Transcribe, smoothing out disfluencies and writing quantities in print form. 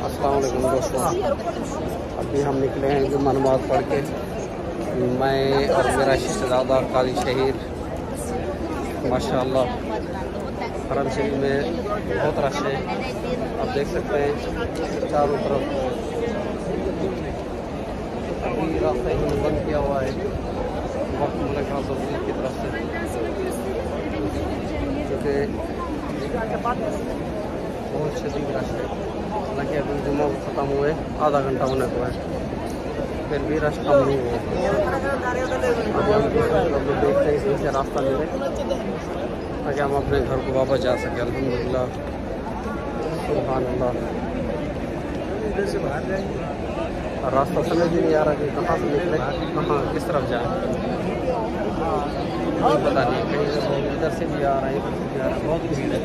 अस्सलाम वालेकुम दोस्तों, अभी हम निकले हैं जुम्मा नमाज पढ़ के। मैं और मेरा शहजादा काली शहीर माशाअल्लाह हरम शरीफ में बहुत रश है। आप देख सकते हैं चारों तरफ। अभी रास्ता इन्होंने बंद किया हुआ है वक्त मुलाकात की तरफ से, क्योंकि बहुत शदीद रश है। हालांकि अभी जुम्मा ख़त्म हुए आधा घंटा होने को है, फिर भी रश कम नहीं हुआ। अभी हम देखते हैं इसमें से रास्ता मिले ताकि हम अपने घर को वापस जा सकें। अल्हम्दुलिल्लाह, सुभान अल्लाह। रास्ता समझ नहीं आ रहा कि कहाँ से निकले, कहाँ किस तरफ जाए, पता नहीं। कहीं इधर से भी आ रहा है, इधर से भी आ रहा है, बहुत भीड़ है।